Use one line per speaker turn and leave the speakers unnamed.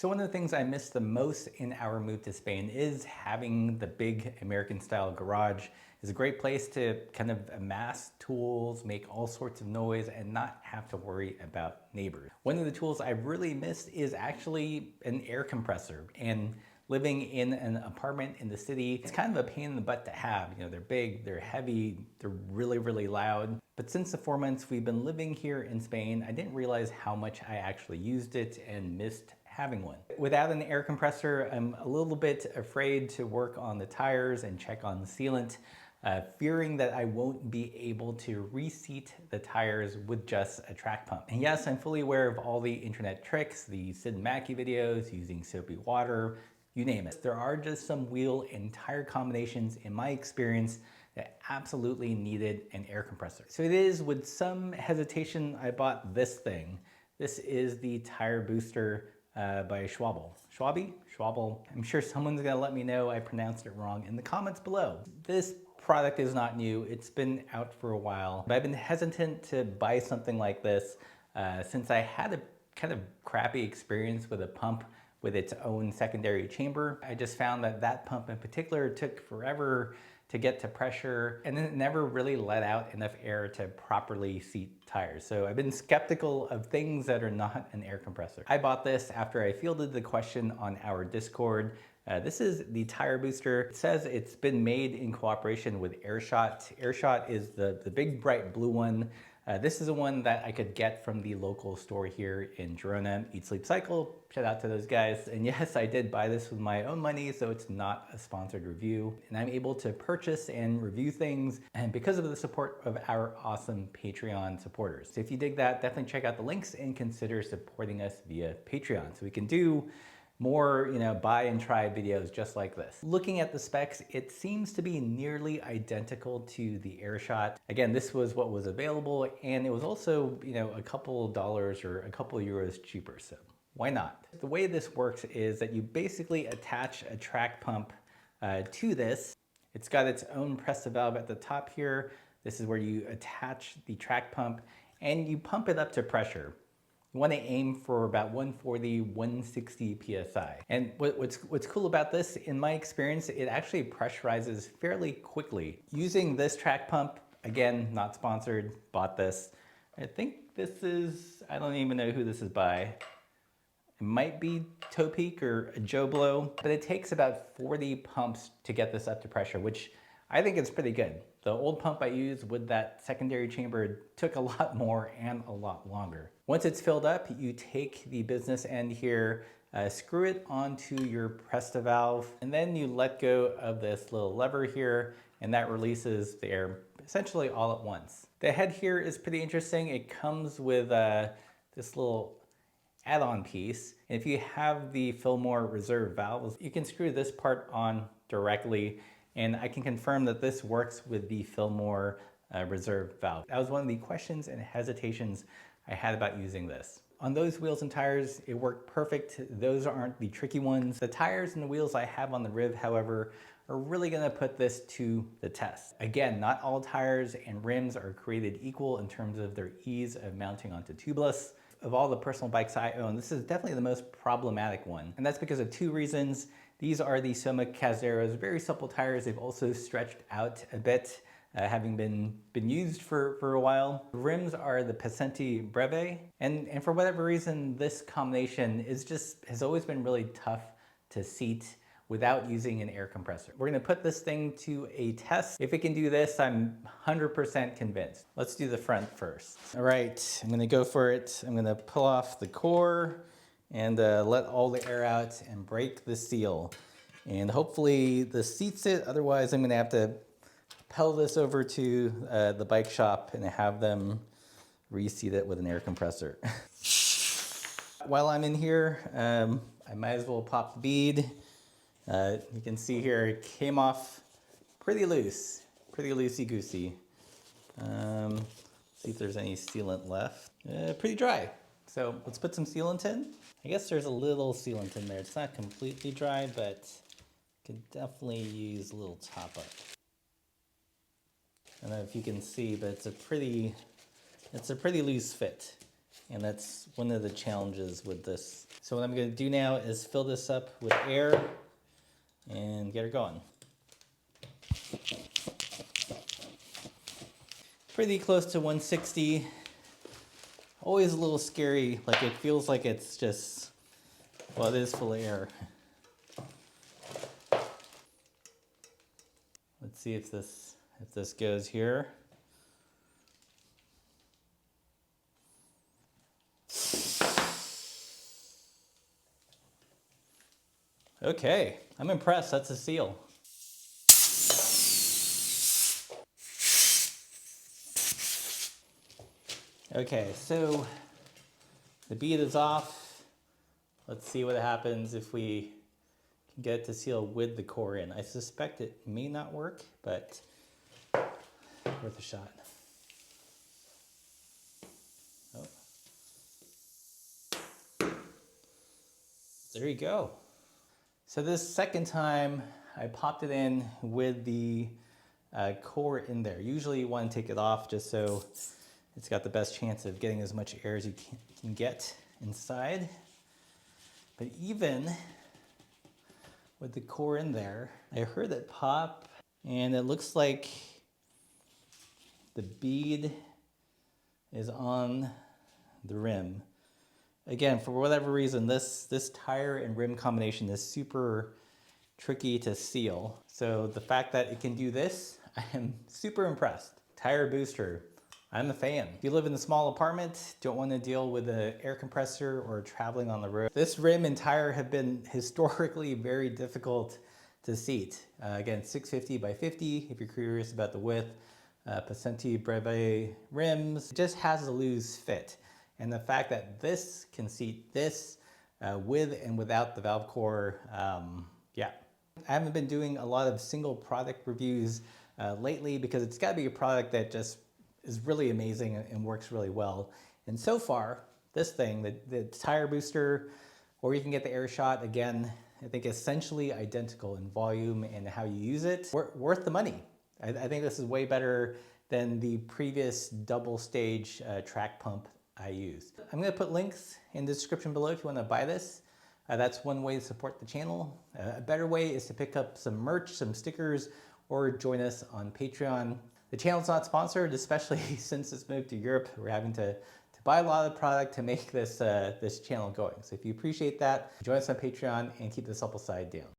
So one of the things I miss the most in our move to Spain is having the big American style garage. It's a great place to kind of amass tools, make all sorts of noise, and not have to worry about neighbors. One of the tools I really missed is actually an air compressor. And living in an apartment in the city, it's kind of a pain in the butt to have. You know, they're big, they're heavy, they're really, really loud. But since the 4 months we've been living here in Spain, I didn't realize how much I actually used it and missed having one. Without an air compressor, I'm a little bit afraid to work on the tires and check on the sealant, fearing that I won't be able to reseat the tires with just a track pump. And yes, I'm fully aware of all the internet tricks, the Sid and Mackie videos, using soapy water, you name it. There are just some wheel and tire combinations in my experience that absolutely needed an air compressor. So it is with some hesitation I bought this thing. This is the tire booster by Schwabel. I'm sure someone's gonna let me know I pronounced it wrong in the comments below. This product is not new, it's been out for a while, but I've been hesitant to buy something like this since I had a kind of crappy experience with a pump with its own secondary chamber. I just found that that pump in particular took forever to get to pressure, and then it never really let out enough air to properly seat tires. So I've been skeptical of things that are not an air compressor. I bought this after I fielded the question on our Discord. This is the tire booster. It says it's been made in cooperation with Airshot. Airshot is the big bright blue one. This is the one that I could get from the local store here in Girona, Eat Sleep Cycle. Shout out to those guys. And yes, I did buy this with my own money, so it's not a sponsored review. And I'm able to purchase and review things, and because of the support of our awesome Patreon supporters. So if you dig that, definitely check out the links and consider supporting us via Patreon so we can do more, buy and try videos just like this. Looking at the specs, it seems to be nearly identical to the Airshot. Again, this was what was available, and it was also, a couple dollars or a couple euros cheaper, so why not? The way this works is that you basically attach a track pump to this. It's got its own press valve at the top here. This is where you attach the track pump and you pump it up to pressure. You want to aim for about 140, 160 PSI. And what's cool about this, in my experience, it actually pressurizes fairly quickly. Using this track pump, again, not sponsored, bought this. I think this is, I don't even know who this is by. It might be Topeak or Joe Blow, but it takes about 40 pumps to get this up to pressure, which I think is pretty good. The old pump I used with that secondary chamber took a lot more and a lot longer. Once it's filled up, you take the business end here, screw it onto your Presta valve, and then you let go of this little lever here, and that releases the air essentially all at once. The head here is pretty interesting. It comes with this little add-on piece. And if you have the Fillmore reserve valves, you can screw this part on directly, and I can confirm that this works with the Fillmore reserve valve. That was one of the questions and hesitations I had about using this. On those wheels and tires, it worked perfect. Those aren't the tricky ones. The tires and the wheels I have on the Riv, however, are really gonna put this to the test. Again, not all tires and rims are created equal in terms of their ease of mounting onto tubeless. Of all the personal bikes I own, this is definitely the most problematic one. And that's because of two reasons. These are the Soma Caseros, very supple tires. They've also stretched out a bit, having been used for a while. The rims are the Pacenti Breve, and for whatever reason, this combination has always been really tough to seat without using an air compressor. We're gonna put this thing to a test. If it can do this, I'm 100% convinced. Let's do the front first. All right, I'm gonna go for it. I'm gonna pull off the core and let all the air out and break the seal. And hopefully this seats it, otherwise I'm gonna have to pedal this over to the bike shop and have them reseat it with an air compressor. While I'm in here, I might as well pop the bead. You can see here it came off pretty loose, pretty loosey-goosey. See if there's any sealant left. Pretty dry. So let's put some sealant in. I guess there's a little sealant in there. It's not completely dry, but could definitely use a little top up. I don't know if you can see, but it's a pretty loose fit. And that's one of the challenges with this. So what I'm gonna do now is fill this up with air and get her going. Pretty close to 160. Always a little scary, like it feels like it's just, well, it is full of air. Let's see if this goes here. Okay, I'm impressed. That's a seal. Okay, so the bead is off. Let's see what happens if we can get it to seal with the core in. I suspect it may not work, but worth a shot. Oh. There you go. So this second time, I popped it in with the core in there. Usually you want to take it off just so it's got the best chance of getting as much air as you can get inside. But even with the core in there, I heard it pop, and it looks like the bead is on the rim. Again, for whatever reason, this tire and rim combination is super tricky to seal. So the fact that it can do this, I am super impressed. Tire booster, I'm a fan. If you live in a small apartment, don't want to deal with an air compressor or traveling on the road, this rim and tire have been historically very difficult to seat. Again, 650 by 50, if you're curious about the width. Passanti Breve rims, it just has a loose fit. And the fact that this can seat this with and without the valve core, yeah. I haven't been doing a lot of single product reviews lately because it's gotta be a product that just is really amazing and works really well. And so far, this thing, the tire booster, or you can get the air shot, again, I think essentially identical in volume and how you use it. Worth the money. I think this is way better than the previous double stage track pump I used. I'm gonna put links in the description below if you wanna buy this. That's one way to support the channel. A better way is to pick up some merch, some stickers, or join us on Patreon. The channel's not sponsored, especially since it's moved to Europe. We're having to buy a lot of product to make this, this channel going. So if you appreciate that, join us on Patreon and keep the supple side down.